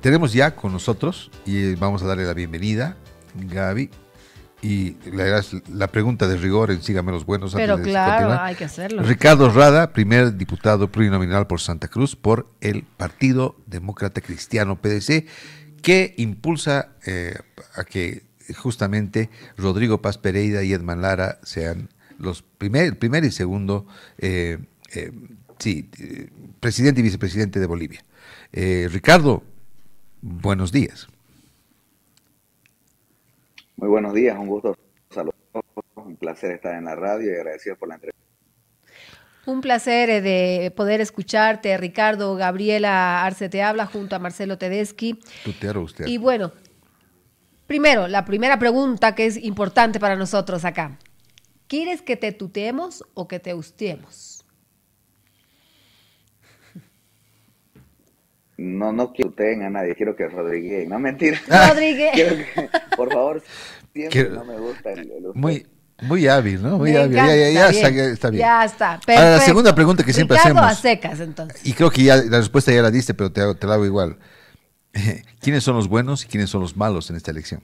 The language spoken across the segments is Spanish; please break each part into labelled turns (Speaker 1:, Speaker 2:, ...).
Speaker 1: Tenemos ya con nosotros, y vamos a darle la bienvenida, Gaby, y le harás la pregunta de rigor en Sígame los Buenos.
Speaker 2: Pero
Speaker 1: antes de
Speaker 2: claro,
Speaker 1: continuar.
Speaker 2: hay que hacerlo.
Speaker 1: Ricardo Rada, primer diputado plurinominal por Santa Cruz, por el Partido Demócrata Cristiano, PDC, que impulsa a que justamente Rodrigo Paz Pereira y Edman Lara sean los primer y segundo presidente y vicepresidente de Bolivia. Ricardo, buenos días.
Speaker 3: Muy buenos días, un gusto saludarlos, un placer estar en la radio y agradecido por la entrevista.
Speaker 2: Un placer de poder escucharte, Ricardo. Gabriela Arce te habla junto a Marcelo Tedeschi.
Speaker 1: Tutear usted.
Speaker 2: Y bueno, primero, la primera pregunta que es importante para nosotros acá. ¿Quieres que te tuteemos o que te usteemos?
Speaker 3: No quiero que tuteen a nadie, quiero que Rodríguez, no mentira.
Speaker 2: Rodríguez.
Speaker 3: Quiero que, por favor, siempre no me gusta el usted.
Speaker 1: Muy hábil, ¿no? Muy
Speaker 2: Me
Speaker 1: hábil.
Speaker 2: encanta,
Speaker 1: Está bien.
Speaker 2: Ya está. Perfecto.
Speaker 1: Ahora, la segunda pregunta que siempre
Speaker 2: Ricardo
Speaker 1: hacemos.
Speaker 2: a secas, entonces.
Speaker 1: Y creo que ya la respuesta ya la diste, pero te la hago igual. ¿Quiénes son los buenos y quiénes son los malos en esta elección?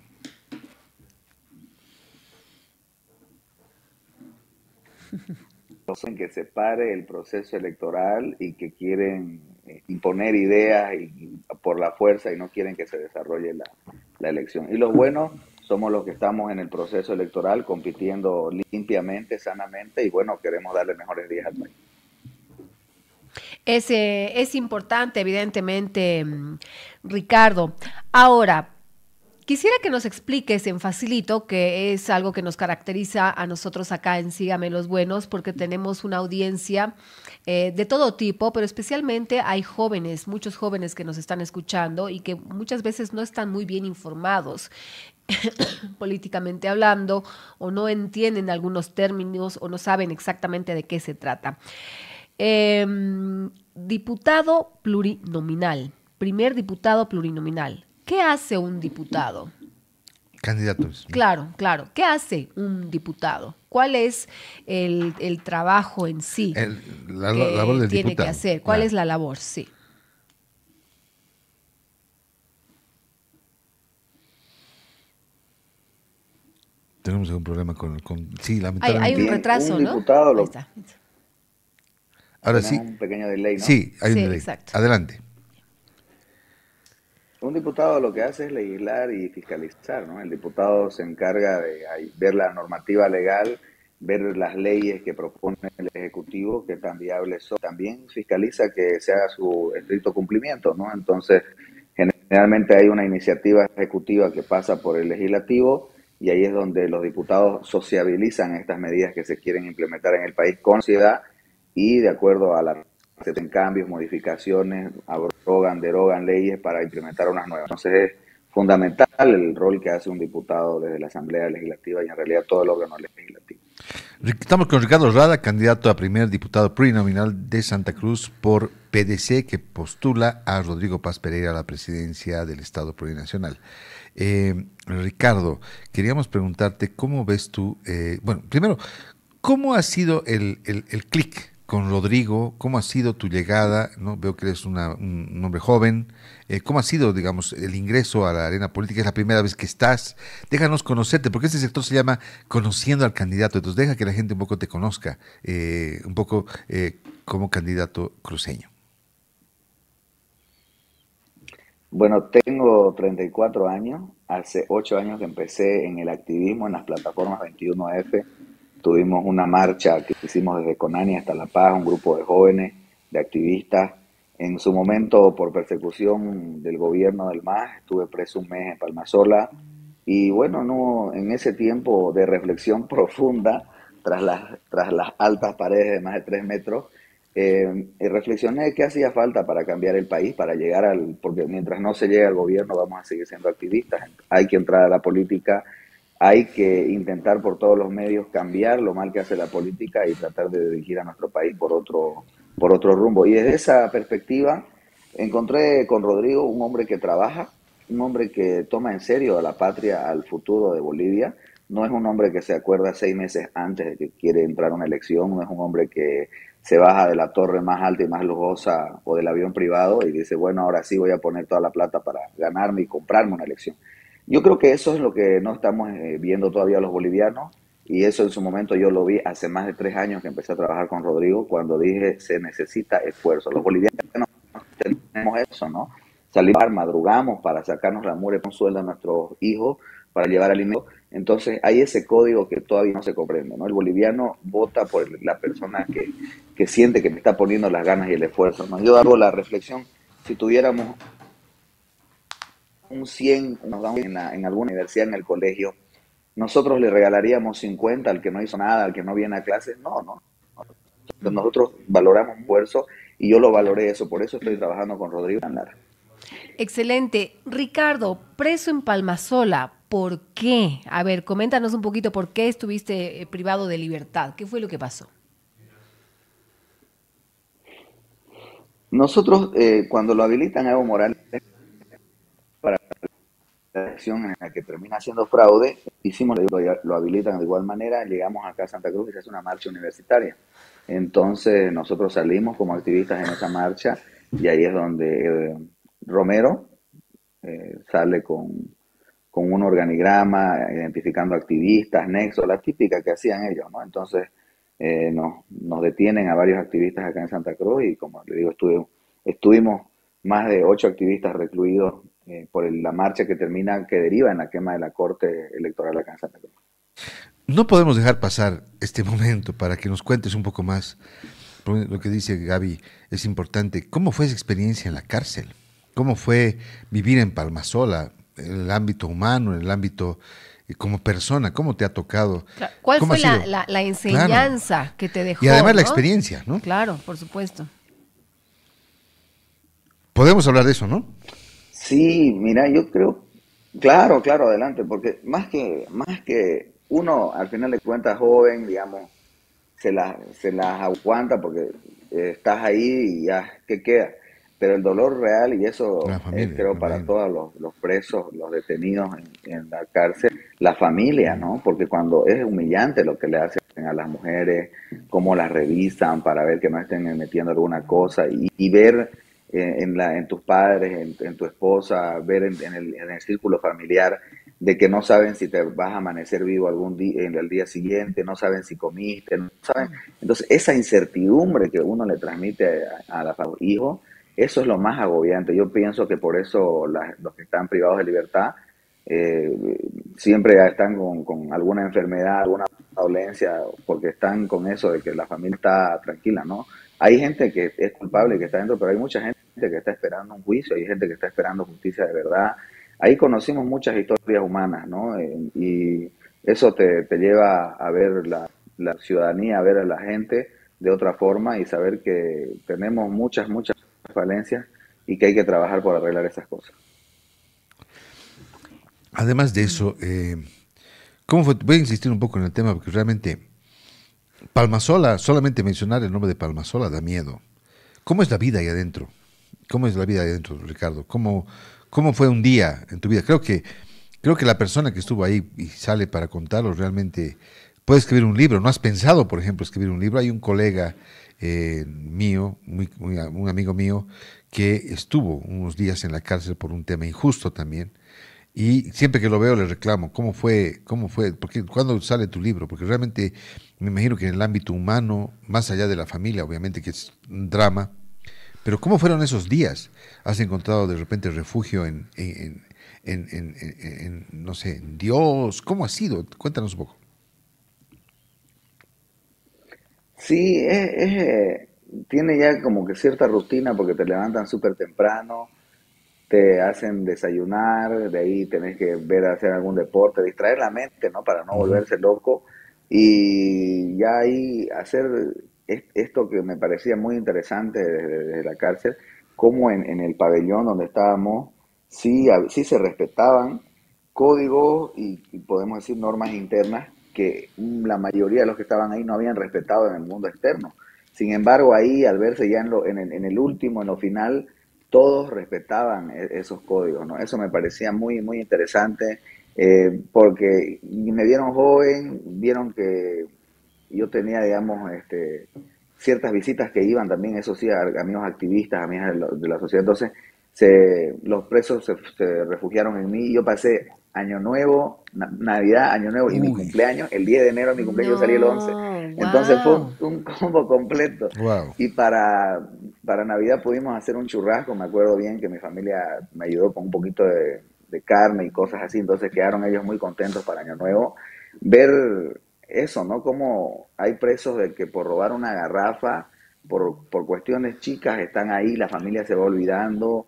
Speaker 3: Que se pare el proceso electoral y que quieren imponer ideas por la fuerza y no quieren que se desarrolle la elección. Y los buenos somos los que estamos en el proceso electoral compitiendo limpiamente, sanamente y bueno, queremos darle mejores días al país.
Speaker 2: Es importante, evidentemente, Ricardo. Ahora, quisiera que nos expliques en facilito, que es algo que nos caracteriza a nosotros acá en Sígame los Buenos, porque tenemos una audiencia de todo tipo, pero especialmente hay jóvenes, muchos jóvenes que nos están escuchando y que muchas veces no están muy bien informados políticamente hablando, o no entienden algunos términos o no saben exactamente de qué se trata. Diputado plurinominal, primer diputado plurinominal. ¿Qué hace un diputado?
Speaker 1: Candidatos.
Speaker 2: Claro. ¿Qué hace un diputado? ¿Cuál es el trabajo en sí
Speaker 1: La
Speaker 2: que
Speaker 1: labor del
Speaker 2: tiene
Speaker 1: diputado.
Speaker 2: que hacer? ¿Cuál es la labor? Sí.
Speaker 1: Tenemos algún problema sí, lamentablemente.
Speaker 2: Hay un retraso,
Speaker 3: un
Speaker 2: ¿no?
Speaker 3: diputado
Speaker 2: Ahí está.
Speaker 1: Ahora
Speaker 3: tenemos
Speaker 1: sí.
Speaker 3: un pequeño delay, ¿no?
Speaker 1: Sí, hay un
Speaker 2: Sí,
Speaker 1: delay.
Speaker 2: exacto.
Speaker 1: Adelante.
Speaker 3: Un diputado lo que hace es legislar y fiscalizar, ¿no? El diputado se encarga de ver la normativa legal, ver las leyes que propone el Ejecutivo, que tan viables son. También fiscaliza que se haga su estricto cumplimiento, ¿no? Entonces, generalmente hay una iniciativa ejecutiva que pasa por el Legislativo y ahí es donde los diputados sociabilizan estas medidas que se quieren implementar en el país con sociedad y de acuerdo a la hacen cambios, modificaciones, derogan leyes para implementar unas nuevas. Entonces es fundamental el rol que hace un diputado desde la Asamblea Legislativa y en realidad todo el órgano legislativo.
Speaker 1: Estamos con Ricardo Rada, candidato a primer diputado plurinominal de Santa Cruz por PDC, que postula a Rodrigo Paz Pereira a la presidencia del Estado Plurinacional. Ricardo, queríamos preguntarte cómo ves tú, primero, ¿cómo ha sido el clic con Rodrigo? ¿Cómo ha sido tu llegada? ¿No? Veo que eres un hombre joven. ¿Cómo ha sido, digamos, el ingreso a la arena política? Es la primera vez que estás. Déjanos conocerte, porque este sector se llama Conociendo al Candidato. Entonces deja que la gente un poco te conozca, como candidato cruceño.
Speaker 3: Bueno, tengo 34 años. Hace 8 años que empecé en el activismo en las plataformas 21F. Tuvimos una marcha que hicimos desde Conani hasta La Paz, un grupo de jóvenes, de activistas. En su momento, por persecución del gobierno del MAS, estuve preso un mes en Palmasola. Y bueno, no, en ese tiempo de reflexión profunda, tras las altas paredes de más de 3 metros, reflexioné de qué hacía falta para cambiar el país, para llegar porque mientras no se llegue al gobierno vamos a seguir siendo activistas. Hay que entrar a la política. Hay que intentar por todos los medios cambiar lo mal que hace la política y tratar de dirigir a nuestro país por otro rumbo. Y desde esa perspectiva encontré con Rodrigo un hombre que trabaja, un hombre que toma en serio a la patria, al futuro de Bolivia. No es un hombre que se acuerda 6 meses antes de que quiere entrar a una elección, no es un hombre que se baja de la torre más alta y más lujosa o del avión privado y dice, bueno, ahora sí voy a poner toda la plata para ganarme y comprarme una elección. Yo creo que eso es lo que no estamos viendo todavía los bolivianos, y eso en su momento yo lo vi hace más de 3 años que empecé a trabajar con Rodrigo, cuando dije se necesita esfuerzo. Los bolivianos tenemos eso, ¿no? Salimos, madrugamos para sacarnos la mugre con sueldo a nuestros hijos, para llevar alimento. Entonces hay ese código que todavía no se comprende, ¿no? El boliviano vota por la persona que siente que le está poniendo las ganas y el esfuerzo, ¿no? Yo hago la reflexión, si tuviéramos un 100 nos damos en alguna universidad, en el colegio, nosotros le regalaríamos 50 al que no hizo nada, al que no viene a clases. No, no. Nosotros valoramos esfuerzo y yo lo valoré eso. Por eso estoy trabajando con Rodrigo Lara.
Speaker 2: Excelente. Ricardo, preso en Palmasola, ¿por qué? A ver, coméntanos un poquito por qué estuviste privado de libertad. ¿Qué fue lo que pasó?
Speaker 3: Nosotros, cuando lo habilitan a Evo Morales para la elección en la que termina haciendo fraude, lo habilitan de igual manera, llegamos acá a Santa Cruz y se hace una marcha universitaria. Entonces nosotros salimos como activistas en esa marcha y ahí es donde Romero sale con un organigrama identificando activistas, nexos, la típica que hacían ellos, ¿no? Entonces nos detienen a varios activistas acá en Santa Cruz y, como le digo, estuvimos más de 8 activistas recluidos por la marcha que deriva en la quema de la Corte Electoral acá en Santa Cruz.
Speaker 1: No podemos dejar pasar este momento para que nos cuentes un poco más. Lo que dice Gaby es importante. ¿Cómo fue esa experiencia en la cárcel? ¿Cómo fue vivir en Palmasola, en el ámbito humano, en el ámbito como persona? ¿Cómo te ha tocado?
Speaker 2: Claro. ¿Cuál fue la enseñanza, claro, que te dejó?
Speaker 1: Y además, ¿no?, la
Speaker 2: ¿no?,
Speaker 1: experiencia, ¿no?
Speaker 2: Claro, por supuesto.
Speaker 1: Podemos hablar de eso, ¿no?
Speaker 3: Sí, mira, yo creo, claro, adelante, porque más que uno, al final de cuentas, joven, digamos, se las aguanta porque estás ahí y ya, ¿qué queda? Pero el dolor real, y eso
Speaker 1: familia,
Speaker 3: creo para todos los presos, los detenidos en la cárcel, la familia, ¿no? Porque cuando es humillante lo que le hacen a las mujeres, cómo las revisan para ver que no estén metiendo alguna cosa, y ver en tus padres, en tu esposa, ver en el círculo familiar, de que no saben si te vas a amanecer vivo algún día, en el día siguiente, no saben si comiste, no saben. Entonces, esa incertidumbre que uno le transmite a los hijos, eso es lo más agobiante. Yo pienso que por eso los que están privados de libertad siempre están con alguna enfermedad, alguna dolencia, porque están con eso de que la familia está tranquila, ¿no? Hay gente que es culpable, que está dentro, pero hay mucha gente que está esperando un juicio, hay gente que está esperando justicia de verdad. Ahí conocimos muchas historias humanas, ¿no? Y eso te lleva a ver la ciudadanía, a ver a la gente de otra forma y saber que tenemos muchas falencias y que hay que trabajar por arreglar esas cosas.
Speaker 1: Además de eso, ¿cómo fue? Voy a insistir un poco en el tema porque realmente Palmasola, solamente mencionar el nombre de Palmasola da miedo. ¿Cómo es la vida ahí adentro? ¿Cómo es la vida ahí adentro, Ricardo? ¿Cómo fue un día en tu vida? Creo que la persona que estuvo ahí y sale para contarlo realmente puede escribir un libro. ¿No has pensado, por ejemplo, escribir un libro? Hay un colega mío, un amigo mío, que estuvo unos días en la cárcel por un tema injusto también. Y siempre que lo veo le reclamo, ¿cómo fue? Porque ¿cuándo sale tu libro? Porque realmente me imagino que en el ámbito humano, más allá de la familia, obviamente que es un drama, pero ¿cómo fueron esos días? ¿Has encontrado de repente refugio en no sé, en Dios? ¿Cómo ha sido? Cuéntanos un poco.
Speaker 3: Sí, tiene ya como que cierta rutina porque te levantan súper temprano, te hacen desayunar, de ahí tenés que ver hacer algún deporte, distraer la mente, ¿no? Para no
Speaker 1: Uh-huh.
Speaker 3: volverse loco. Y ya ahí hacer esto que me parecía muy interesante desde la cárcel, como en el pabellón donde estábamos, sí se respetaban códigos y podemos decir normas internas que la mayoría de los que estaban ahí no habían respetado en el mundo externo. Sin embargo, ahí al verse ya en el último, en lo final, todos respetaban esos códigos, ¿no? Eso me parecía muy interesante, porque me vieron joven, vieron que yo tenía, digamos, ciertas visitas que iban también, eso sí, a amigos activistas, amigas de la sociedad. Entonces, los presos se refugiaron en mí. Yo pasé Año Nuevo, Navidad, Año Nuevo y mi
Speaker 1: Uy,
Speaker 3: cumpleaños. El 10 de enero de mi cumpleaños yo salí el 11.
Speaker 2: No,
Speaker 3: Entonces fue
Speaker 2: wow.
Speaker 3: un combo completo.
Speaker 1: wow.
Speaker 3: Y para Navidad pudimos hacer un churrasco. Me acuerdo bien que mi familia me ayudó con un poquito de carne y cosas así. Entonces quedaron ellos muy contentos para Año Nuevo. Ver eso, ¿no? Como hay presos de que por robar una garrafa, por cuestiones chicas, están ahí, la familia se va olvidando,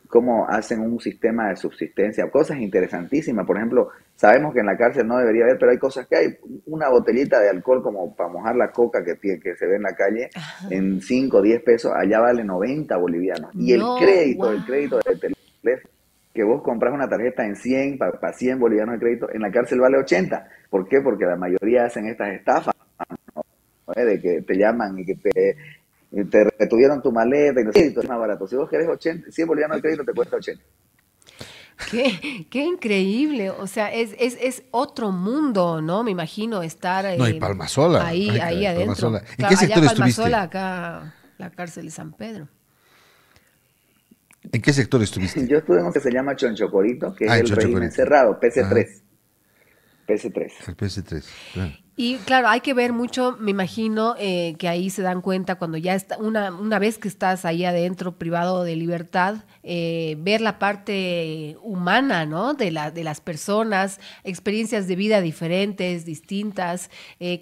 Speaker 3: cómo hacen un sistema de subsistencia, cosas interesantísimas. Por ejemplo, sabemos que en la cárcel no debería haber, pero hay cosas que hay. Una botellita de alcohol como para mojar la coca que se ve en la calle, en 5 o 10 pesos, allá vale 90 bolivianos. Y
Speaker 2: No,
Speaker 3: el crédito
Speaker 2: wow.
Speaker 3: de teléfono, que vos compras una tarjeta en 100 para 100 bolivianos de crédito, en la cárcel vale 80. ¿Por qué? Porque la mayoría hacen estas estafas, ¿no? De que te llaman y que te retuvieron tu maleta y no sé, es más barato. Si vos querés 80, 100 bolivianos de crédito te cuesta 80.
Speaker 2: Qué increíble. O sea, es otro mundo, ¿no? Me imagino estar
Speaker 1: No, y Palmasola.
Speaker 2: ahí,
Speaker 1: Ay,
Speaker 2: ahí
Speaker 1: caray,
Speaker 2: adentro.
Speaker 1: Palmasola. ¿En qué
Speaker 2: Claro, allá
Speaker 1: sector estuviste?
Speaker 2: Palmasola, acá la cárcel de San Pedro.
Speaker 1: ¿En qué sector estuviste?
Speaker 3: Yo estuve en lo que se llama Chonchocorito, que es
Speaker 1: Ah, en
Speaker 3: el régimen
Speaker 1: Chochocorito.
Speaker 3: cerrado,
Speaker 1: Ajá,
Speaker 3: PC3. PC3.
Speaker 1: el PS3. Claro.
Speaker 2: Y claro, hay que ver mucho, me imagino, que ahí se dan cuenta cuando ya está, una vez que estás ahí adentro, privado de libertad, ver la parte humana, ¿no? De las personas, experiencias de vida diferentes, distintas,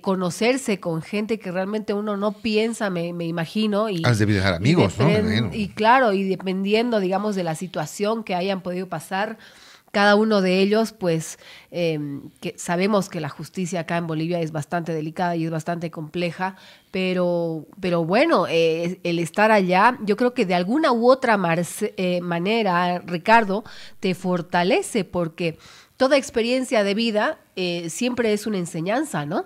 Speaker 2: conocerse con gente que realmente uno no piensa, me imagino,
Speaker 1: Has debido dejar amigos, ¿no? Me imagino.
Speaker 2: y claro, y dependiendo, digamos, de la situación que hayan podido pasar, cada uno de ellos, pues, que sabemos que la justicia acá en Bolivia es bastante delicada y es bastante compleja, pero bueno, el estar allá, yo creo que de alguna u otra manera, Ricardo, te fortalece porque toda experiencia de vida siempre es una enseñanza, ¿no?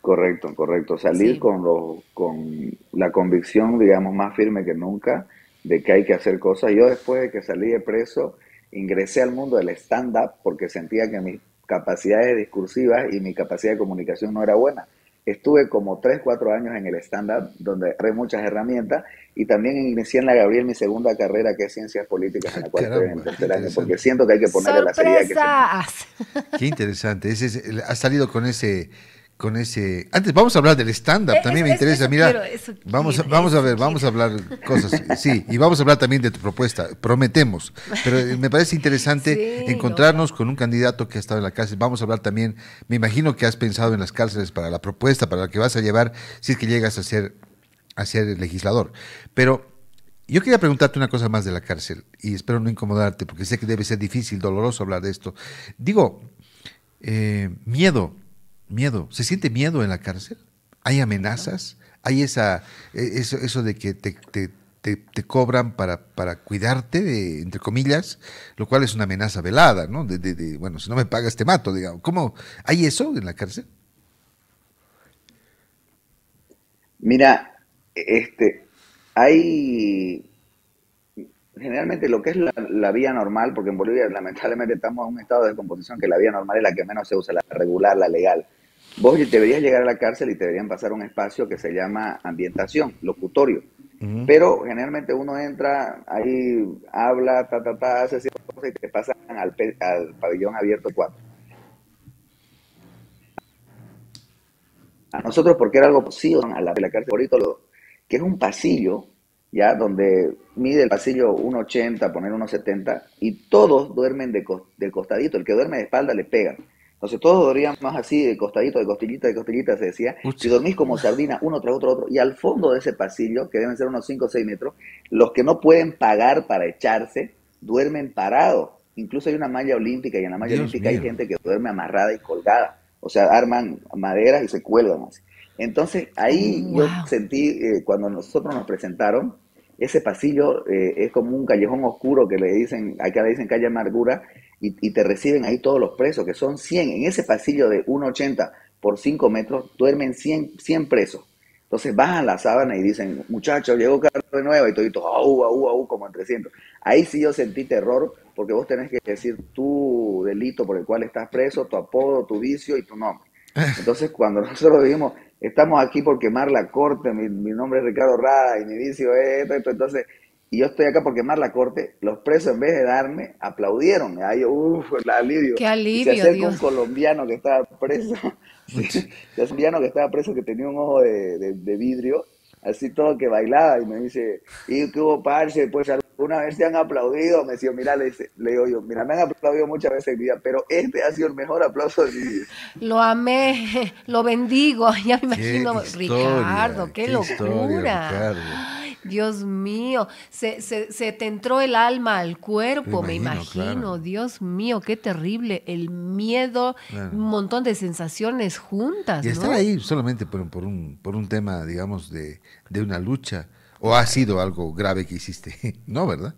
Speaker 3: Correcto, correcto. Salir
Speaker 2: Sí.
Speaker 3: con la convicción, digamos, más firme que nunca de que hay que hacer cosas. Yo después de que salí de preso, ingresé al mundo del stand-up porque sentía que mis capacidades discursivas y mi capacidad de comunicación no era buena. Estuve como 3 4 años en el stand-up, donde agarré muchas herramientas y también inicié en la Gabriel mi segunda carrera, que es Ciencias Políticas, en la cual estoy en el
Speaker 1: Caramba, qué
Speaker 3: tercer año, porque
Speaker 1: interesante.
Speaker 3: siento que hay que ponerle la seriedad que se merece.
Speaker 2: ¡Sorpresas!
Speaker 1: Qué interesante. Has salido con ese. Antes, vamos a hablar del stand-up, también me interesa. Mira,
Speaker 2: Eso
Speaker 1: vamos,
Speaker 2: quiero,
Speaker 1: vamos a
Speaker 2: eso
Speaker 1: ver,
Speaker 2: quiero.
Speaker 1: vamos a hablar cosas. Sí, y vamos a hablar también de tu propuesta, prometemos. Pero me parece interesante
Speaker 2: Sí, no.
Speaker 1: encontrarnos con un candidato que ha estado en la cárcel. Vamos a hablar también, me imagino que has pensado en las cárceles para la propuesta, para la que vas a llevar, si es que llegas a ser legislador. Pero yo quería preguntarte una cosa más de la cárcel, y espero no incomodarte, porque sé que debe ser difícil, doloroso hablar de esto. Digo, miedo, miedo. ¿Se siente miedo en la cárcel? ¿Hay amenazas? ¿Hay eso de que te cobran para cuidarte, entre comillas, lo cual es una amenaza velada, ¿no? Bueno, si no me pagas te mato, digamos. ¿Cómo? ¿Hay eso en la cárcel?
Speaker 3: Mira, hay generalmente lo que es la vía normal, porque en Bolivia lamentablemente estamos en un estado de descomposición que la vía normal es la que menos se usa, la regular, la legal. Vos deberías llegar a la cárcel y te deberían pasar un espacio que se llama ambientación, locutorio.
Speaker 1: Ujú.
Speaker 3: Pero generalmente uno entra, ahí habla, hace ciertas cosas y te pasan al pabellón abierto 4. A nosotros, porque era algo posible, a la cárcel ahorita, que es un pasillo, ya, donde mide el pasillo 1,80, poner 1,70, y todos duermen de costadito. El que duerme de espalda le pega. Entonces todos dormíamos así, de costadito, de costillita, se decía, y
Speaker 1: Pucha,
Speaker 3: dormís como sardina, uno tras otro, otro. Y al fondo de ese pasillo, que deben ser unos 5 o 6 metros, los que no pueden pagar para echarse, duermen parados. Incluso hay una malla olímpica, y en la malla
Speaker 1: Dios
Speaker 3: olímpica hay
Speaker 1: mío.
Speaker 3: gente que duerme amarrada y colgada. O sea, arman maderas y se cuelgan así. Entonces ahí yo
Speaker 2: Wow.
Speaker 3: sentí, cuando nosotros nos presentaron, ese pasillo es como un callejón oscuro que le dicen, acá le dicen calle amargura, y te reciben ahí todos los presos, que son 100. En ese pasillo de 1,80 por 5 metros duermen 100 presos. Entonces bajan la sábana y dicen, muchachos, llegó carne nueva, y toditos, au, au, au, como en 300. Ahí sí yo sentí terror, porque vos tenés que decir tu delito por el cual estás preso, tu apodo, tu vicio y tu nombre. Entonces, cuando nosotros dijimos, estamos aquí por quemar la corte, mi nombre es Ricardo Rada y mi vicio es esto, entonces, y yo estoy acá por quemar la corte, los presos en vez de darme, aplaudieron. Ahí yo, el alivio.
Speaker 2: Qué
Speaker 3: Y se
Speaker 2: alivio,
Speaker 3: acerca un
Speaker 2: Dios.
Speaker 3: colombiano que estaba preso, sí, se acerca un colombiano que estaba preso que tenía un ojo de vidrio, así todo que bailaba, y me dice, ¿y qué hubo, parce? Pues alguna vez te han aplaudido. Me decía, mira, le digo yo, mira, me han aplaudido muchas veces en mi vida, pero este ha sido el mejor aplauso de mi vida.
Speaker 2: Lo amé, lo bendigo. Ya me imagino, Ricardo, qué
Speaker 1: qué historia,
Speaker 2: locura.
Speaker 1: Ricardo.
Speaker 2: Ay, Dios mío, se te entró el alma al
Speaker 1: Me
Speaker 2: cuerpo, me
Speaker 1: imagino, claro.
Speaker 2: imagino. Dios mío, qué terrible. El miedo, un
Speaker 1: Claro.
Speaker 2: montón de sensaciones
Speaker 1: Y
Speaker 2: juntas,
Speaker 1: estar
Speaker 2: ¿no?
Speaker 1: ahí solamente por un tema, digamos, de una lucha, o ha sido algo grave que hiciste, no, ¿verdad?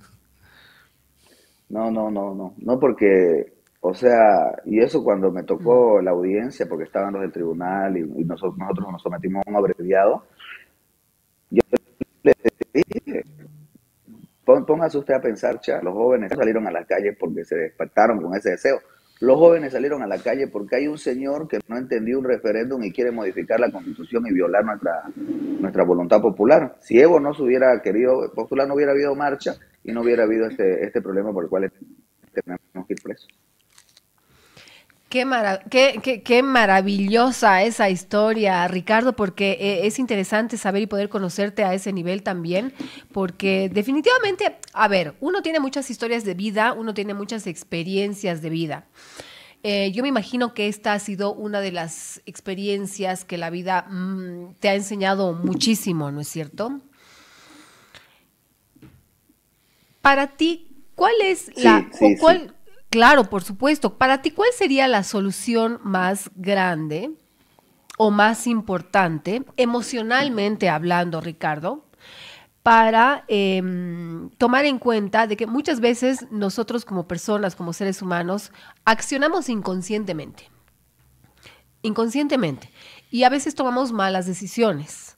Speaker 3: No, no, no, no, no porque, o sea, y eso cuando me
Speaker 2: Mm.
Speaker 3: tocó la audiencia, porque estaban los del tribunal y nosotros nos sometimos a un abreviado, yo le dije, póngase usted a pensar, cha, los jóvenes salieron a la calle porque se despertaron con ese deseo. Los jóvenes salieron a la calle porque hay un señor que no entendió un referéndum y quiere modificar la constitución y violar nuestra voluntad popular. Si Evo no se hubiera querido postular, no hubiera habido marcha y no hubiera habido este problema por el cual tenemos que ir presos.
Speaker 2: Qué maravillosa esa historia, Ricardo, porque es interesante saber y poder conocerte a ese nivel también, porque definitivamente, a ver, uno tiene muchas historias de vida, uno tiene muchas experiencias de vida. Yo me imagino que esta ha sido una de las experiencias que la vida te ha enseñado muchísimo, ¿no es cierto? Para ti, ¿cuál es
Speaker 3: Sí, sí, sí.
Speaker 2: claro, por supuesto, para ti, ¿cuál sería la solución más grande o más importante, emocionalmente hablando, Ricardo, para tomar en cuenta de que muchas veces nosotros como personas, como seres humanos, accionamos inconscientemente, y a veces tomamos malas decisiones?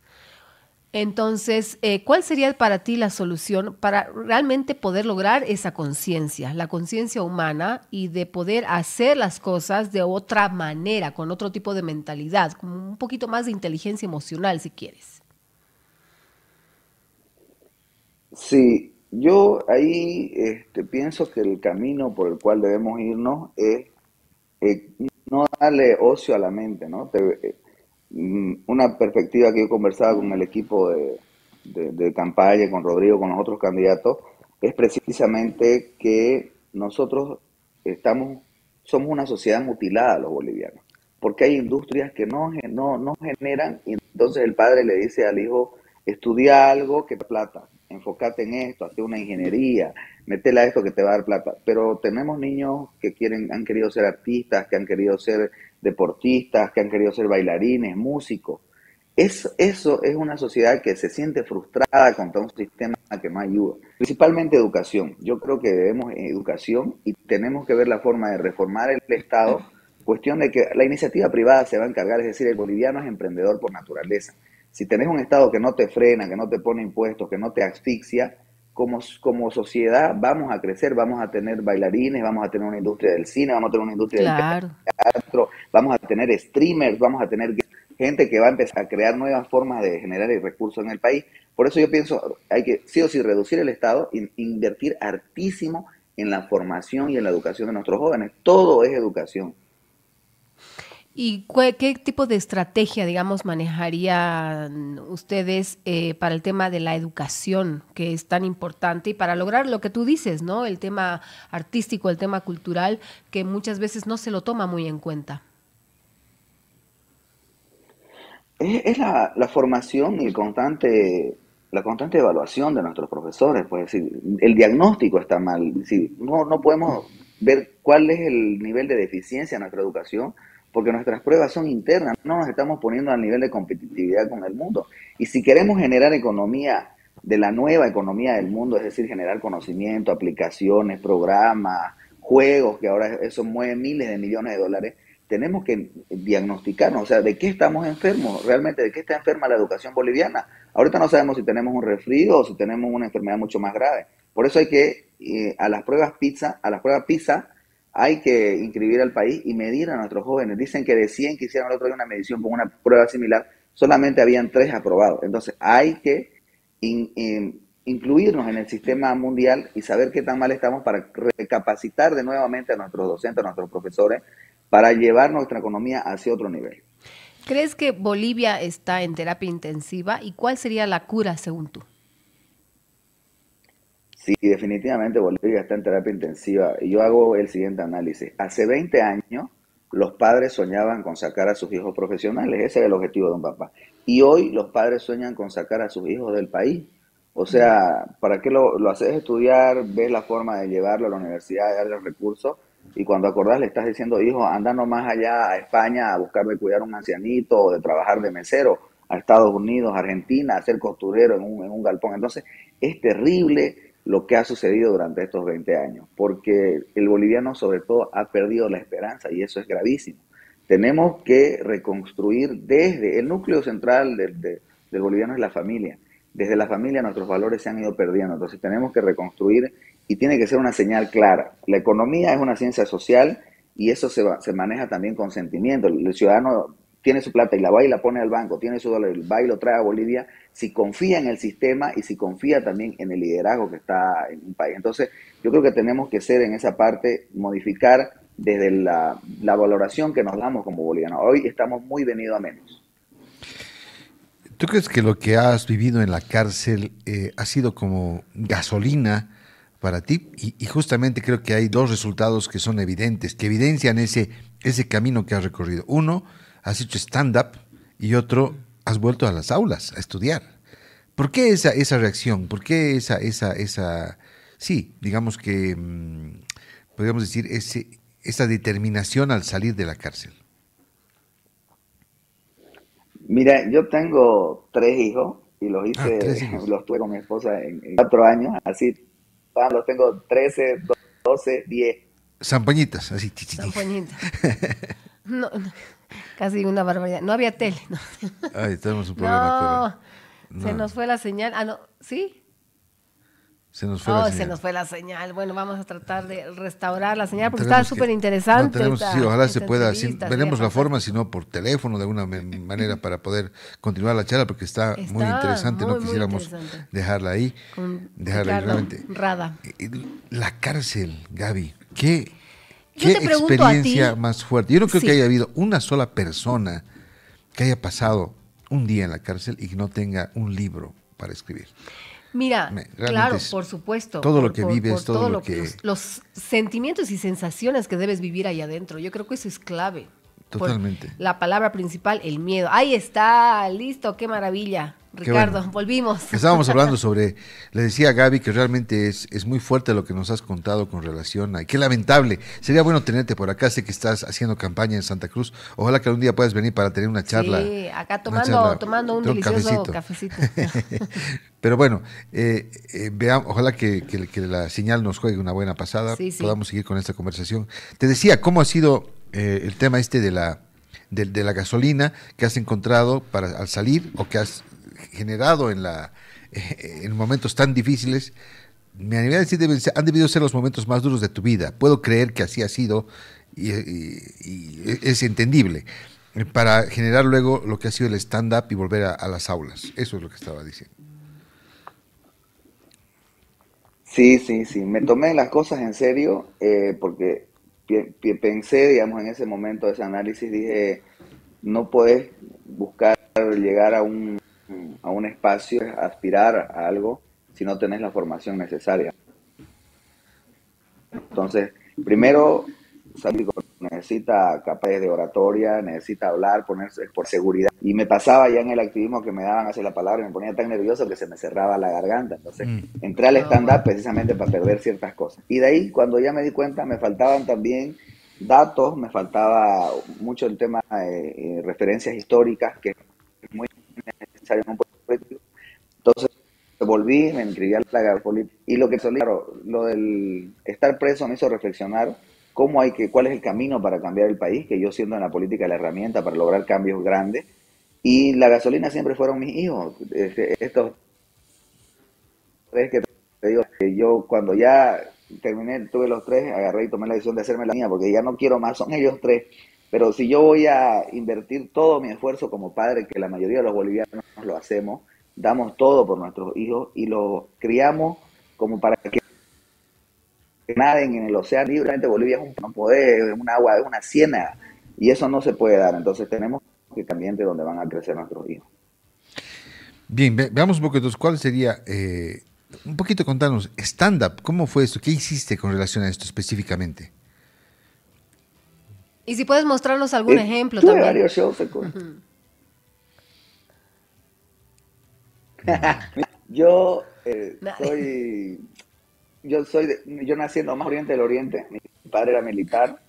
Speaker 2: Entonces, ¿cuál sería para ti la solución para realmente poder lograr esa conciencia, la conciencia humana y de poder hacer las cosas de otra manera, con otro tipo de mentalidad, con un poquito más de inteligencia emocional, si quieres?
Speaker 3: Sí, yo ahí pienso que el camino por el cual debemos irnos es eh, no darle ocio a la mente, ¿no? Una perspectiva que yo conversaba con el equipo de campaña, con Rodrigo, con los otros candidatos, es precisamente que nosotros estamos, somos una sociedad mutilada, los bolivianos, porque hay industrias que no generan, y entonces el padre le dice al hijo, estudia algo que te da plata, enfócate en esto, hazte una ingeniería, metela a esto que te va a dar plata. Pero tenemos niños que han querido ser artistas, que han querido ser deportistas, que han querido ser bailarines, músicos. Eso es una sociedad que se siente frustrada contra un sistema que no ayuda. Principalmente educación. Yo creo que debemos educación y tenemos que ver la forma de reformar el Estado. Cuestión de que la iniciativa privada se va a encargar, es decir, el boliviano es emprendedor por naturaleza. Si tenés un Estado que no te frena, que no te pone impuestos, que no te asfixia, como sociedad vamos a crecer, vamos a tener bailarines, vamos a tener una industria del cine, vamos a tener una industria del
Speaker 2: Claro.
Speaker 3: teatro, vamos a tener streamers, vamos a tener gente que va a empezar a crear nuevas formas de generar recursos en el país. Por eso yo pienso, hay que sí o sí reducir el Estado e invertir hartísimo en la formación y en la educación de nuestros jóvenes. Todo es educación.
Speaker 2: ¿Y qué tipo de estrategia, digamos, manejarían ustedes para el tema de la educación, que es tan importante, y para lograr lo que tú dices, ¿no? El tema artístico, el tema cultural, que muchas veces no se lo toma muy en cuenta.
Speaker 3: Es la formación y la constante evaluación de nuestros profesores. Pues, decir, el diagnóstico está mal. Es decir, no podemos ver cuál es el nivel de deficiencia de nuestra educación porque nuestras pruebas son internas. No nos estamos poniendo al nivel de competitividad con el mundo. Y si queremos generar economía de la nueva economía del mundo, es decir, generar conocimiento, aplicaciones, programas, juegos, que ahora eso mueve miles de millones de dólares, tenemos que diagnosticarnos, o sea, de qué estamos enfermos, realmente de qué está enferma la educación boliviana. Ahorita no sabemos si tenemos un resfrío o si tenemos una enfermedad mucho más grave. Por eso hay que a las pruebas PISA hay que inscribir al país y medir a nuestros jóvenes. Dicen que de 100 que hicieron el otro día una medición con una prueba similar, solamente habían 3 aprobados. Entonces hay que incluirnos en el sistema mundial y saber qué tan mal estamos para recapacitar de nuevamente a nuestros docentes, a nuestros profesores, para llevar nuestra economía hacia otro nivel.
Speaker 2: ¿Crees que Bolivia está en terapia intensiva y cuál sería la cura según tú?
Speaker 3: Sí, definitivamente Bolivia está en terapia intensiva. Y yo hago el siguiente análisis. Hace 20 años los padres soñaban con sacar a sus hijos profesionales. Ese era el objetivo de un papá. Y hoy los padres sueñan con sacar a sus hijos del país. O sea, ¿para qué lo haces estudiar? Ves la forma de llevarlo a la universidad, darle los recursos. Y cuando acordás le estás diciendo, hijo, anda nomás allá a España a buscar de cuidar a un ancianito o de trabajar de mesero, a Estados Unidos, Argentina, a ser costurero en un galpón. Entonces, es terrible lo que ha sucedido durante estos 20 años, porque el boliviano sobre todo ha perdido la esperanza y eso es gravísimo. Tenemos que reconstruir desde el núcleo central del boliviano es la familia. Desde la familia nuestros valores se han ido perdiendo, entonces tenemos que reconstruir y tiene que ser una señal clara. La economía es una ciencia social y eso se maneja también con sentimiento. El ciudadano tiene su plata y la va y la pone al banco, tiene su dólar, va y lo trae a Bolivia, si confía en el sistema y si confía también en el liderazgo que está en un país. Entonces, yo creo que tenemos que ser en esa parte, modificar desde la valoración que nos damos como bolivianos. Hoy estamos muy venidos a menos.
Speaker 1: ¿Tú crees que lo que has vivido en la cárcel ha sido como gasolina para ti? Y justamente creo que hay dos resultados que son evidentes, que evidencian ese camino que has recorrido. Uno, has hecho stand-up y otro, has vuelto a las aulas a estudiar. ¿Por qué esa reacción? ¿Por qué sí, digamos que, podríamos decir, esa determinación al salir de la cárcel?
Speaker 3: Mira, yo tengo 3 hijos y los
Speaker 1: Ah,
Speaker 3: hice,
Speaker 1: 3 hijos.
Speaker 3: los tuve con mi esposa en 4 años, así, los tengo 13, 12, 10.
Speaker 1: Zampañitas, así.
Speaker 2: San Juanita. No, no, casi una barbaridad. No había tele. No,
Speaker 1: Ay, tenemos un problema,
Speaker 2: no, se
Speaker 1: no,
Speaker 2: nos fue la señal. Ah, no, ¿sí?
Speaker 1: se nos fue la
Speaker 2: Oh, se
Speaker 1: señal.
Speaker 2: nos fue la señal. Bueno, vamos a tratar de restaurar la señal porque está
Speaker 1: Tenemos que,
Speaker 2: súper
Speaker 1: no,
Speaker 2: interesante
Speaker 1: tenemos, sí, ojalá se
Speaker 2: esta
Speaker 1: pueda,
Speaker 2: entrevista.
Speaker 1: veremos
Speaker 2: Sería
Speaker 1: la forma, si
Speaker 2: fantástico.
Speaker 1: no por teléfono, de alguna manera, para poder continuar la charla, porque está muy
Speaker 2: Está
Speaker 1: interesante, no
Speaker 2: muy, muy
Speaker 1: quisiéramos
Speaker 2: interesante.
Speaker 1: dejarla
Speaker 2: Con
Speaker 1: ahí
Speaker 2: Ricardo
Speaker 1: realmente.
Speaker 2: Rada.
Speaker 1: La cárcel, Gaby, ¿qué,
Speaker 2: Yo
Speaker 1: qué
Speaker 2: te pregunto a
Speaker 1: experiencia
Speaker 2: ti,
Speaker 1: más fuerte? Yo no creo que
Speaker 2: sí.
Speaker 1: haya habido una sola persona que haya pasado un día en la cárcel y que no tenga un libro para escribir.
Speaker 2: Mira,
Speaker 1: Realmente
Speaker 2: claro,
Speaker 1: es
Speaker 2: por supuesto,
Speaker 1: todo lo que vives,
Speaker 2: por
Speaker 1: todo
Speaker 2: todo
Speaker 1: lo
Speaker 2: lo que
Speaker 1: que...
Speaker 2: los sentimientos y sensaciones que debes vivir ahí adentro. Yo creo que eso es clave. Por
Speaker 1: Totalmente.
Speaker 2: la palabra principal, el miedo. Ahí está, listo, qué maravilla.
Speaker 1: Qué
Speaker 2: Ricardo,
Speaker 1: bueno.
Speaker 2: volvimos.
Speaker 1: Estábamos hablando sobre, le decía a Gaby que realmente es muy fuerte lo que nos has contado con relación a, qué lamentable, sería bueno tenerte por acá, sé que estás haciendo campaña en Santa Cruz, ojalá que algún día puedas venir para tener una charla,
Speaker 2: Sí, acá
Speaker 1: una charla,
Speaker 2: tomando un
Speaker 1: de un
Speaker 2: delicioso
Speaker 1: cafecito.
Speaker 2: cafecito.
Speaker 1: Pero bueno, veamos, ojalá que la señal nos juegue una buena pasada,
Speaker 2: Sí, sí.
Speaker 1: podamos seguir con esta conversación. Te decía, ¿cómo ha sido el tema este de la gasolina que has encontrado al salir o que has generado en momentos tan difíciles? Me animaría a decir, han debido ser los momentos más duros de tu vida. Puedo creer que así ha sido y es entendible para generar luego lo que ha sido el stand-up y volver a las aulas. Eso es lo que estaba diciendo.
Speaker 3: Sí, sí, sí. Me tomé las cosas en serio porque pensé, digamos, en ese momento de ese análisis, dije, no puedes buscar llegar a un espacio, aspirar a algo, si no tenés la formación necesaria. Entonces, primero, Sádico necesita capacidades de oratoria, necesita hablar, ponerse por seguridad. Y me pasaba ya en el activismo que me daban hacia la palabra y me ponía tan nervioso que se me cerraba la garganta. Entonces, entré al
Speaker 2: Ah,
Speaker 3: stand-up
Speaker 2: bueno.
Speaker 3: precisamente para perder ciertas cosas. Y de ahí, cuando ya me di cuenta, me faltaban también datos, me faltaba mucho el tema de referencias históricas, que es muy necesario en un político. Entonces, volví, me inscribí a la política y lo que claro, lo del estar preso me hizo reflexionar cuál es el camino para cambiar el país, que yo siendo en la política la herramienta para lograr cambios grandes y la gasolina siempre fueron mis hijos. Estos tres que te digo, que yo cuando ya terminé, tuve los tres, agarré y tomé la decisión de hacerme la mía, porque ya no quiero más, son ellos tres. Pero si yo voy a invertir todo mi esfuerzo como padre, que la mayoría de los bolivianos lo hacemos, damos todo por nuestros hijos y los criamos como para que naden en el océano libremente. Bolivia es no podés, es un agua, es una ciénaga, y eso no se puede dar. Entonces tenemos que cambiar de donde van a crecer nuestros hijos.
Speaker 1: Bien, veamos un poco entonces, ¿cuál sería, un poquito contarnos, stand-up, cómo fue esto? ¿Qué hiciste con relación a esto específicamente?
Speaker 2: Y si puedes mostrarnos algún ejemplo
Speaker 3: tuve
Speaker 2: también.
Speaker 3: varios shows. Yo yo nací en lo más oriente del oriente. Mi padre era militar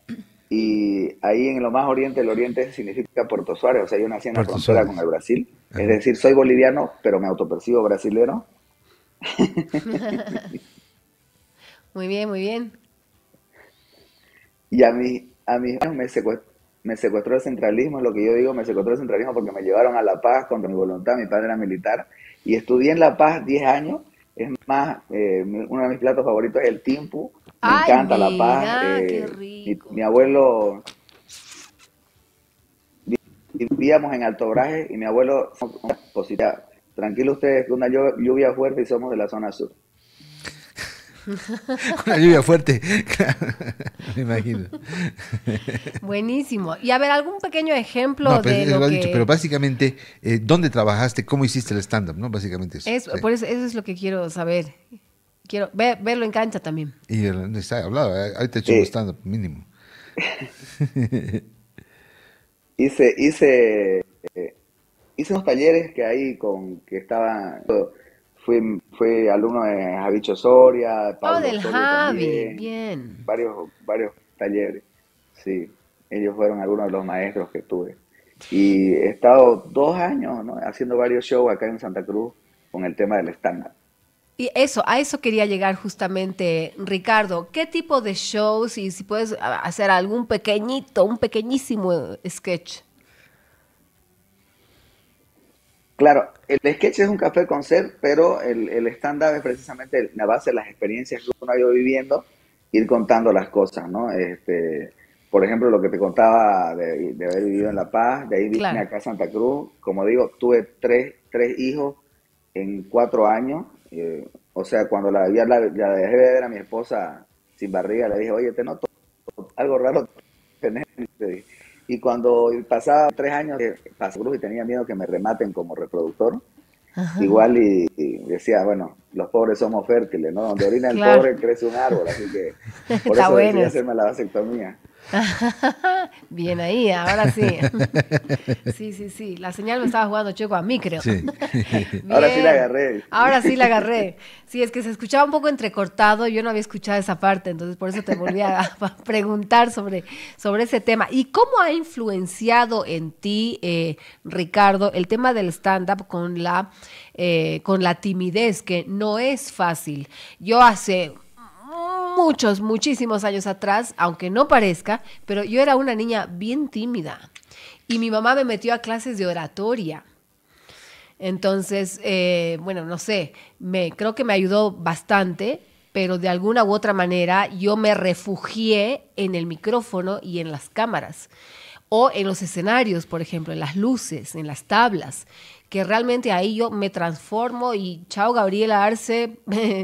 Speaker 3: y ahí en lo más oriente del oriente significa Puerto Suárez. O sea, yo nací en la
Speaker 1: Puerto
Speaker 3: frontera
Speaker 1: Suárez.
Speaker 3: con el Brasil.
Speaker 1: Ajá.
Speaker 3: Es decir, soy boliviano, pero me autopercibo brasilero.
Speaker 2: Muy bien, muy bien.
Speaker 3: Y a mis años me secuestró el centralismo, es lo que yo digo, me secuestró el centralismo porque me llevaron a La Paz contra mi voluntad. Mi padre era militar y estudié en La Paz 10 años. Es más, uno de mis platos favoritos es el timpu. Me
Speaker 2: Ay,
Speaker 3: encanta La Paz.
Speaker 2: mira, qué
Speaker 3: Mi,
Speaker 2: rico.
Speaker 3: mi abuelo, vivíamos en Alto Braje y mi abuelo, tranquilo ustedes, que una lluvia fuerte y somos de la zona sur.
Speaker 1: Una lluvia fuerte, claro, me imagino.
Speaker 2: Buenísimo. Y a ver, algún pequeño ejemplo
Speaker 1: No, pues
Speaker 2: de
Speaker 1: eso
Speaker 2: lo
Speaker 1: lo has dicho, pero
Speaker 2: que
Speaker 1: básicamente, ¿dónde trabajaste? ¿Cómo hiciste el stand-up? ¿No? Básicamente eso.
Speaker 2: es,
Speaker 1: Sí.
Speaker 2: por eso es lo que quiero saber. Quiero verlo en cancha también.
Speaker 1: Y está hablado, ahorita he hecho un
Speaker 3: Eh,
Speaker 1: stand-up mínimo.
Speaker 3: hice, hice, hice unos talleres que ahí que estaban. Fui alumno de Javicho Soria, de
Speaker 2: Oh,
Speaker 3: Pablo
Speaker 2: del
Speaker 3: Osorio
Speaker 2: Javi.
Speaker 3: también,
Speaker 2: Bien.
Speaker 3: varios talleres. Sí, ellos fueron algunos de los maestros que tuve. Y he estado 2 años, ¿no?, haciendo varios shows acá en Santa Cruz con el tema del stand-up.
Speaker 2: Y eso, a eso quería llegar justamente, Ricardo. ¿Qué tipo de shows y si puedes hacer algún pequeñito, un pequeñísimo sketch?
Speaker 3: Claro, el sketch es un café con ser, pero el stand-up es precisamente la base de las experiencias que uno ha ido viviendo, ir contando las cosas, ¿no? Por ejemplo, lo que te contaba de haber vivido en La Paz, de ahí vine
Speaker 2: Claro.
Speaker 3: acá a Santa Cruz. Como digo, tuve tres hijos en 4 años. O sea, cuando la dejé de ver a mi esposa sin barriga, le dije, oye, te noto algo raro tener. Y cuando pasaba 3 años de Santa Cruz y tenía miedo que me rematen como reproductor, igual y decía, bueno, los pobres somos fértiles, ¿no? Donde orina el
Speaker 2: Claro.
Speaker 3: pobre crece un árbol, así que por
Speaker 2: Está
Speaker 3: eso
Speaker 2: bueno
Speaker 3: decidí
Speaker 2: eso.
Speaker 3: hacerme la vasectomía.
Speaker 2: Bien ahí, ahora sí. Sí, sí, sí. La señal me estaba jugando choco a mí, creo.
Speaker 1: Sí.
Speaker 3: Ahora sí la
Speaker 2: Bien.
Speaker 3: agarré.
Speaker 2: Ahora sí la agarré. Sí, es que se escuchaba un poco entrecortado. Yo no había escuchado esa parte, entonces por eso te volví a preguntar sobre ese tema. ¿Y cómo ha influenciado en ti, Ricardo, el tema del stand-up con la timidez, que no es fácil? Yo hace muchísimos años atrás, aunque no parezca, pero yo era una niña bien tímida y mi mamá me metió a clases de oratoria. Entonces, bueno, no sé, creo que me ayudó bastante, pero de alguna u otra manera yo me refugié en el micrófono y en las cámaras o en los escenarios, por ejemplo, en las luces, en las tablas, que realmente ahí yo me transformo y chao Gabriela Arce,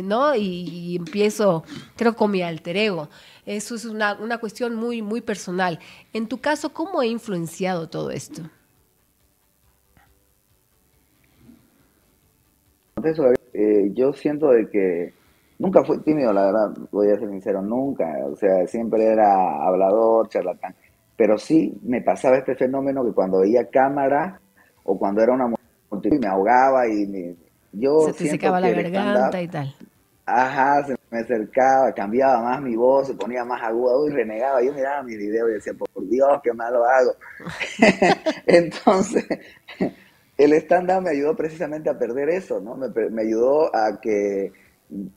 Speaker 2: ¿no? Y empiezo, creo, con mi alter ego. Eso es una cuestión muy, muy personal. En tu caso, ¿cómo ha influenciado todo esto?
Speaker 3: Eso, yo siento de que nunca fui tímido, la verdad, voy a ser sincero, nunca. O sea, siempre era hablador, charlatán. Pero sí me pasaba este fenómeno que cuando veía cámara o cuando era una multitud me ahogaba yo
Speaker 2: Se te
Speaker 3: siento
Speaker 2: secaba la
Speaker 3: que el stand-up,
Speaker 2: garganta y tal.
Speaker 3: ajá, se me acercaba, cambiaba más mi voz, se ponía más aguda, uy, renegaba. Yo miraba mis videos y decía, por Dios, qué mal lo hago. Entonces, el stand-up me ayudó precisamente a perder eso, ¿no? Me ayudó a que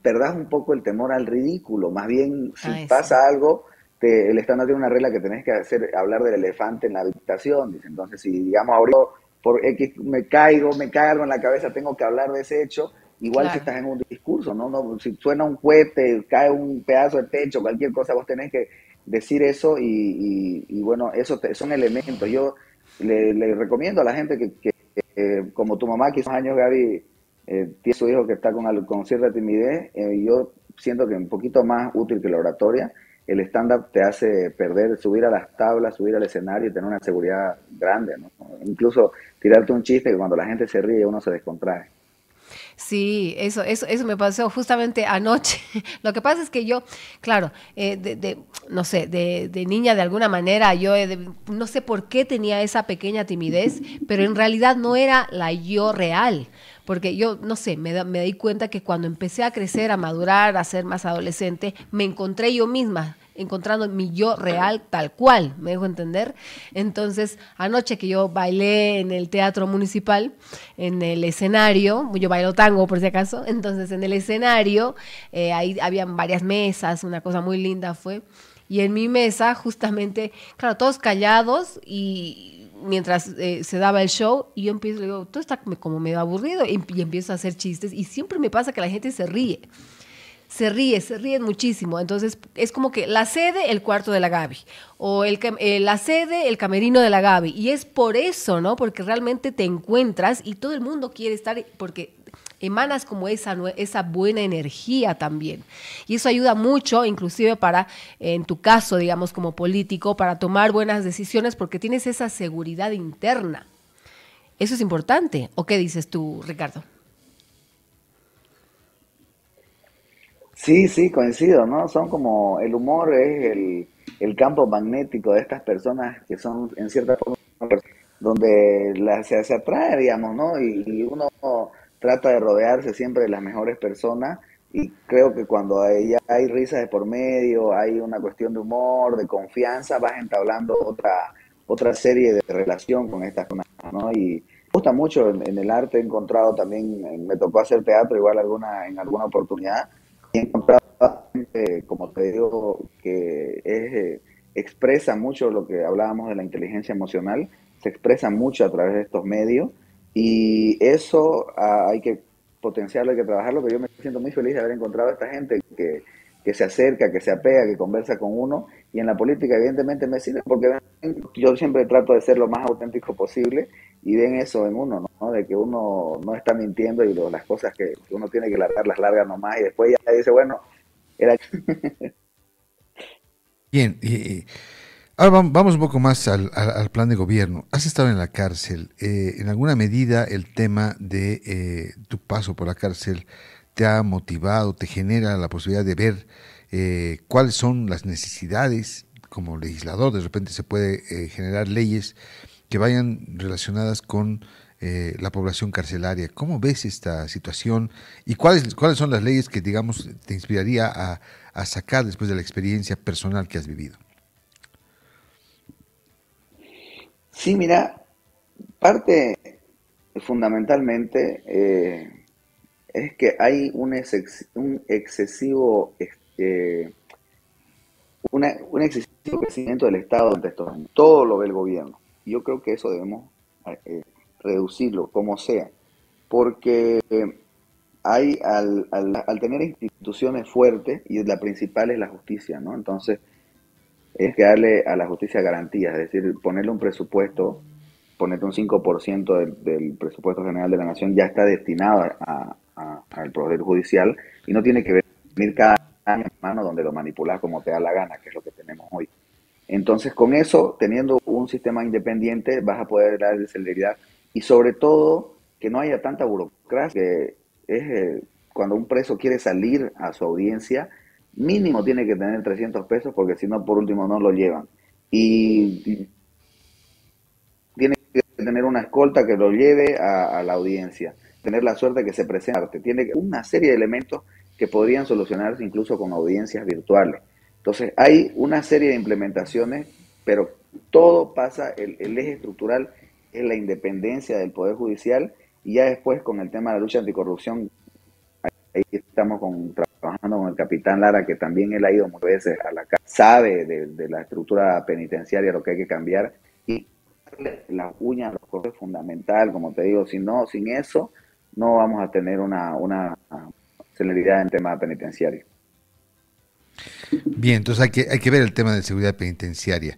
Speaker 3: perdas un poco el temor al ridículo. Más bien, si
Speaker 2: Ah, eso.
Speaker 3: pasa algo, el stand-up tiene una regla que tenés que hablar del elefante en la habitación. Dice. Entonces, si digamos ahorita por X me caigo en la cabeza, tengo que hablar de ese hecho, igual si
Speaker 2: Claro.
Speaker 3: estás en un discurso, ¿no? No, si suena un cohete, cae un pedazo de techo, cualquier cosa, vos tenés que decir eso y bueno, eso son elementos. Yo le recomiendo a la gente como tu mamá, que hace años, Gaby, tiene su hijo que está con cierta timidez, yo siento que un poquito más útil que la oratoria, el stand-up te hace perder, subir a las tablas, subir al escenario y tener una seguridad grande, ¿no? Incluso tirarte un chiste que cuando la gente se ríe uno se descontrae.
Speaker 2: Sí, eso me pasó justamente anoche. Lo que pasa es que yo, claro, no sé, de niña de alguna manera, no sé por qué tenía esa pequeña timidez, pero en realidad no era la yo real. Porque yo, no sé, me di cuenta que cuando empecé a crecer, a madurar, a ser más adolescente, me encontré yo misma encontrando mi yo real tal cual, me dejo entender. Entonces, anoche que yo bailé en el Teatro Municipal, en el escenario, yo bailo tango por si acaso, entonces en el escenario, ahí habían varias mesas, una cosa muy linda fue, y en mi mesa justamente, claro, todos callados y mientras se daba el show y yo empiezo, le digo, todo está como medio aburrido y empiezo a hacer chistes y siempre me pasa que la gente se ríen muchísimo. Entonces es como que la sede, el cuarto de la Gaby, o la sede, el camerino de la Gaby. Y es por eso, ¿no? Porque realmente te encuentras y todo el mundo quiere estar, porque emanas como esa buena energía también. Y eso ayuda mucho, inclusive para, en tu caso, digamos, como político, para tomar buenas decisiones, porque tienes esa seguridad interna. Eso es importante. ¿O qué dices tú, Ricardo?
Speaker 3: Sí, sí, coincido, ¿no? Son como, el humor es el campo magnético de estas personas que son en cierta forma donde se atrae, digamos, ¿no? Y uno trata de rodearse siempre de las mejores personas y creo que cuando ya hay risas de por medio, hay una cuestión de humor, de confianza, vas entablando otra serie de relación con estas personas, ¿no? Y me gusta mucho en el arte, he encontrado también, me tocó hacer teatro igual en alguna oportunidad, y he encontrado gente, como te digo, que expresa mucho lo que hablábamos de la inteligencia emocional, se expresa mucho a través de estos medios y eso hay que potenciarlo, hay que trabajarlo, pero yo me siento muy feliz de haber encontrado a esta gente que se acerca, que se apega, que conversa con uno y en la política evidentemente me sirve porque yo siempre trato de ser lo más auténtico posible y ven eso en uno, ¿no? De que uno no está mintiendo y las cosas que uno tiene que largar las largas nomás y después ya dice, bueno, era...
Speaker 1: Bien, ahora vamos un poco más al plan de gobierno. Has estado en la cárcel. En alguna medida el tema de tu paso por la cárcel te ha motivado, te genera la posibilidad de ver cuáles son las necesidades. Como legislador, de repente se puede generar leyes que vayan relacionadas con la población carcelaria. ¿Cómo ves esta situación y cuáles son las leyes que, digamos, te inspiraría a sacar después de la experiencia personal que has vivido?
Speaker 3: Sí, mira, parte fundamentalmente es que hay un excesivo un excesivo crecimiento del Estado durante estos años. Todo lo ve el gobierno. Yo creo que eso debemos eh, reducirlo, como sea, porque al tener instituciones fuertes, y la principal es la justicia, ¿no? Entonces, es que darle a la justicia garantías, es decir, ponerle un presupuesto, ponerte un 5% del presupuesto general de la nación ya está destinado al Poder Judicial y no tiene que venir cada año, hermano, donde lo manipulas como te da la gana, que es lo que tenemos hoy. Entonces, con eso, teniendo un sistema independiente, vas a poder darle celeridad y sobre todo que no haya tanta burocracia, que es cuando un preso quiere salir a su audiencia, mínimo tiene que tener 300 pesos porque si no, por último, no lo llevan. Y tiene que tener una escolta que lo lleve a la audiencia, tener la suerte que se presente, tiene una serie de elementos que podrían solucionarse incluso con audiencias virtuales. Entonces, hay una serie de implementaciones, pero todo pasa, el eje estructural es la independencia del Poder Judicial y ya después con el tema de la lucha anticorrupción, ahí estamos trabajando con el capitán Lara, que también él ha ido muchas veces a la cárcel, sabe de la estructura penitenciaria, lo que hay que cambiar, y las uñas, los cortes es fundamental, como te digo, si no, sin eso, no vamos a tener una celeridad en tema penitenciario.
Speaker 1: Bien, entonces hay que ver el tema de seguridad penitenciaria.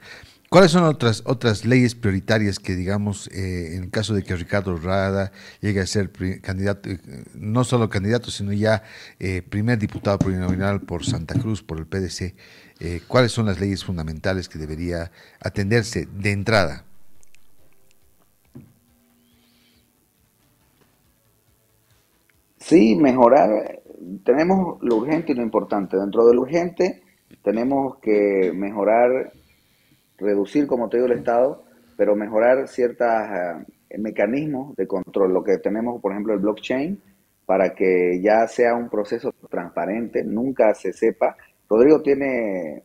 Speaker 1: ¿Cuáles son otras leyes prioritarias que, digamos, en el caso de que Ricardo Rada llegue a ser candidato, no solo candidato, sino ya primer diputado plurinominal por Santa Cruz, por el PDC, cuáles son las leyes fundamentales que debería atenderse de entrada?
Speaker 3: Sí, mejorar, tenemos lo urgente y lo importante. Dentro de lo urgente tenemos que mejorar, reducir, como te digo, el Estado, pero mejorar ciertos mecanismos de control. Lo que tenemos, por ejemplo, el blockchain, para que ya sea un proceso transparente, nunca se sepa. Rodrigo tiene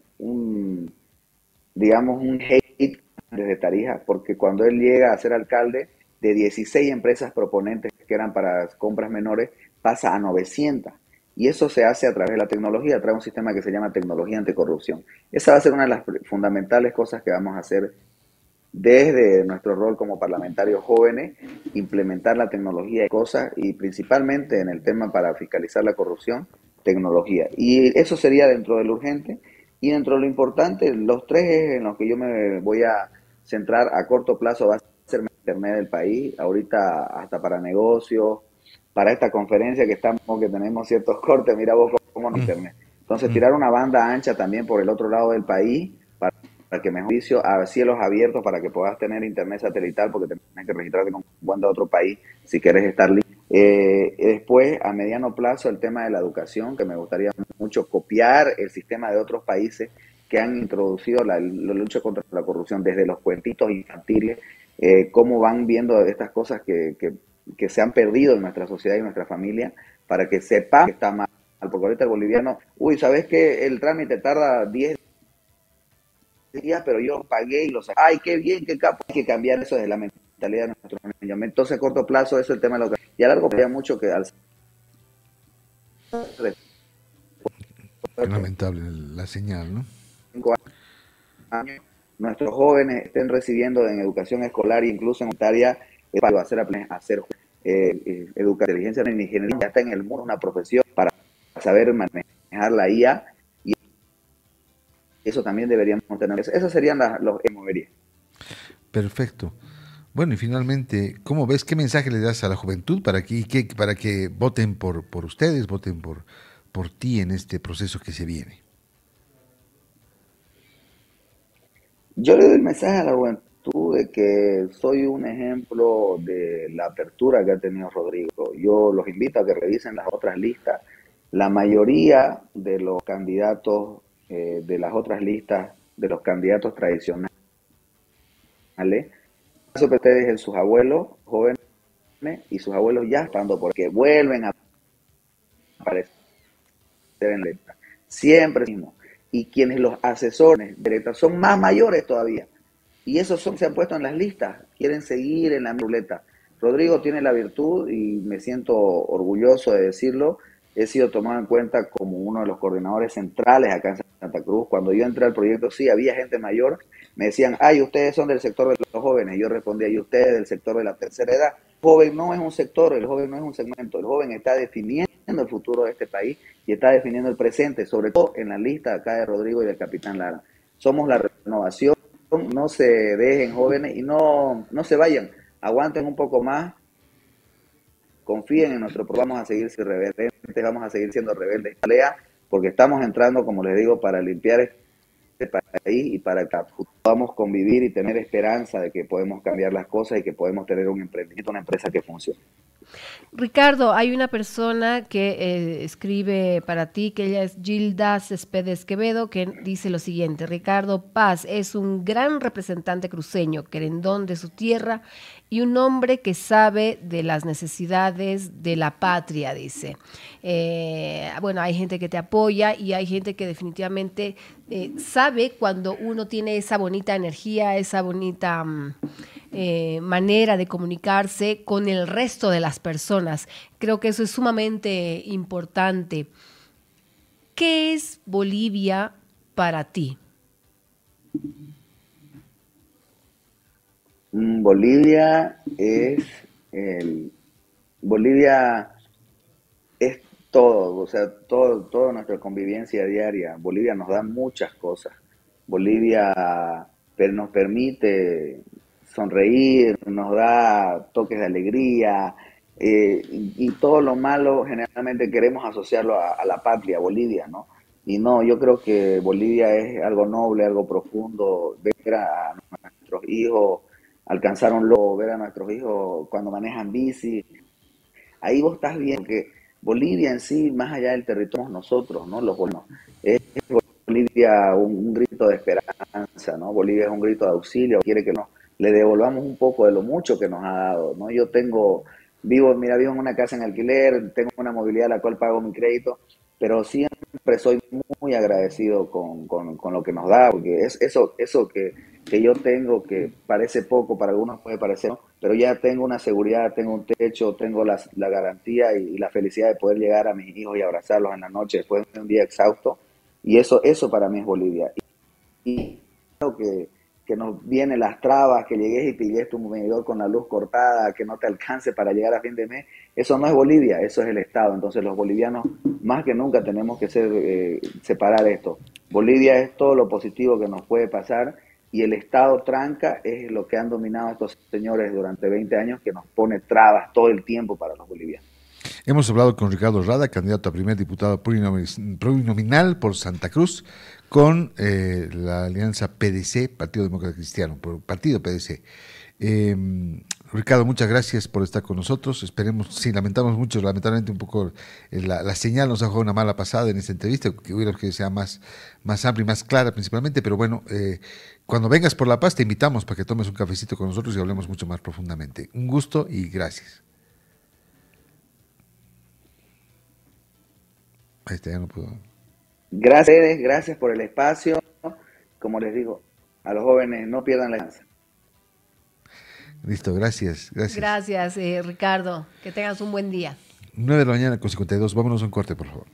Speaker 3: digamos, un hate desde Tarija, porque cuando él llega a ser alcalde, de 16 empresas proponentes que eran para compras menores, pasa a 900. Y eso se hace a través de la tecnología, a través de un sistema que se llama tecnología anticorrupción. Esa va a ser una de las fundamentales cosas que vamos a hacer desde nuestro rol como parlamentarios jóvenes, implementar la tecnología y cosas, y principalmente en el tema para fiscalizar la corrupción, tecnología. Y eso sería dentro de lo urgente. Y dentro de lo importante, los tres ejes en los que yo me voy a centrar a corto plazo va a ser Internet del país, ahorita hasta para negocios, para esta conferencia que tenemos ciertos cortes, mira vos cómo no Internet. Entonces tirar una banda ancha también por el otro lado del país para que mejor servicio a cielos abiertos para que puedas tener internet satelital, porque tienes que registrarte como cuando a otro país si quieres estar libre. Después, a mediano plazo, el tema de la educación, que me gustaría mucho copiar el sistema de otros países que han introducido la lucha contra la corrupción desde los cuentitos infantiles, cómo van viendo estas cosas que se han perdido en nuestra sociedad y en nuestra familia, para que sepan que está mal. Porque ahorita el boliviano, uy, ¿sabes qué? El trámite tarda 10 días, pero yo pagué y lo saqué. Ay, qué bien, qué capo. Hay que cambiar eso de la mentalidad de nuestros niños. Entonces, a corto plazo, eso es el tema de lo que... Y a largo plazo, mucho que al
Speaker 1: Qué lamentable la señal, ¿no?
Speaker 3: 5 años, nuestros jóvenes estén recibiendo en educación escolar e incluso en monetaria para hacer inteligencia en ingeniería, ya está en el mundo una profesión para saber manejar la IA, y eso también deberíamos tener. Esos serían los que movería.
Speaker 1: Perfecto. Bueno, y finalmente, ¿cómo ves? ¿Qué mensaje le das a la juventud para que voten por ustedes, voten por ti en este proceso que se viene?
Speaker 3: Yo le doy el mensaje a la juventud de que soy un ejemplo de la apertura que ha tenido Rodrigo. Yo los invito a que revisen las otras listas. La mayoría de los candidatos de las otras listas, de los candidatos tradicionales, eso que ustedes en sus abuelos jóvenes y sus abuelos ya estando porque vuelven a aparecer en la lista. Siempre mismo. Y quienes los asesores de son más mayores todavía. Y esos se han puesto en las listas, quieren seguir en la ruleta. Rodrigo tiene la virtud, y me siento orgulloso de decirlo, he sido tomado en cuenta como uno de los coordinadores centrales acá en Santa Cruz. Cuando yo entré al proyecto, sí, había gente mayor, me decían, ay, ustedes son del sector de los jóvenes. Yo respondía, y ustedes del sector de la tercera edad. El joven no es un sector, el joven no es un segmento, el joven está definiendo el futuro de este país y está definiendo el presente, sobre todo en la lista acá de Rodrigo y del capitán Lara. Somos la renovación. No se dejen jóvenes y no se vayan, aguanten un poco más, confíen en nuestro programa, vamos a seguir siendo rebeldes, vamos a seguir siendo rebeldes, porque estamos entrando, como les digo, para limpiar este país y para que podamos convivir y tener esperanza de que podemos cambiar las cosas y que podemos tener un emprendimiento, una empresa que funcione.
Speaker 2: Ricardo, hay una persona que escribe para ti, que ella es Gilda Céspedes Quevedo, que dice lo siguiente: Ricardo Paz es un gran representante cruceño, querendón de su tierra y un hombre que sabe de las necesidades de la patria, dice. Bueno, hay gente que te apoya y hay gente que definitivamente sabe cuando uno tiene esa bonita energía, esa bonita manera de comunicarse con el resto de las personas. Creo que eso es sumamente importante. ¿Qué es Bolivia para ti?
Speaker 3: Bolivia es el Bolivia es todo, o sea, toda nuestra convivencia diaria. Bolivia nos da muchas cosas. Bolivia nos permite sonreír, nos da toques de alegría, y todo lo malo generalmente queremos asociarlo a la patria, Bolivia, ¿no? Y no, yo creo que Bolivia es algo noble, algo profundo, ver a nuestros hijos alcanzar un logro, ver a nuestros hijos cuando manejan bici, ahí vos estás viendo que Bolivia en sí, más allá del territorio, somos nosotros, ¿no? Los bolivianos. Es Bolivia un grito de esperanza, ¿no? Bolivia es un grito de auxilio, quiere que le devolvamos un poco de lo mucho que nos ha dado, ¿no? Yo vivo en una casa en alquiler, tengo una movilidad a la cual pago mi crédito, pero siempre soy muy agradecido con lo que nos da, porque es eso que yo tengo, que parece poco, para algunos puede parecer, ¿no? Pero ya tengo una seguridad, tengo un techo, tengo la garantía y la felicidad de poder llegar a mis hijos y abrazarlos en la noche después de un día exhausto. Y eso para mí es Bolivia. Y creo que nos vienen las trabas, que llegues y pilles tu medidor con la luz cortada, que no te alcance para llegar a fin de mes. Eso no es Bolivia, eso es el Estado. Entonces los bolivianos más que nunca tenemos que separar esto. Bolivia es todo lo positivo que nos puede pasar y el Estado tranca es lo que han dominado estos señores durante 20 años, que nos pone trabas todo el tiempo para los bolivianos.
Speaker 1: Hemos hablado con Ricardo Rada, candidato a primer diputado plurinominal por Santa Cruz, con la alianza PDC, Partido Demócrata Cristiano, por Partido PDC. Ricardo, muchas gracias por estar con nosotros. Esperemos, sí, lamentamos mucho, lamentablemente un poco la señal nos ha jugado una mala pasada en esta entrevista, que hubiera que sea más amplia y más clara principalmente, pero bueno, cuando vengas por La Paz te invitamos para que tomes un cafecito con nosotros y hablemos mucho más profundamente. Un gusto y gracias. Ahí está, ya no puedo.
Speaker 3: Gracias por el espacio. Como les digo, a los jóvenes no pierdan la esperanza.
Speaker 1: Listo, gracias.
Speaker 2: Gracias, Ricardo. Que tengas un buen día.
Speaker 1: 9 de la mañana con 52. Vámonos a un corte, por favor.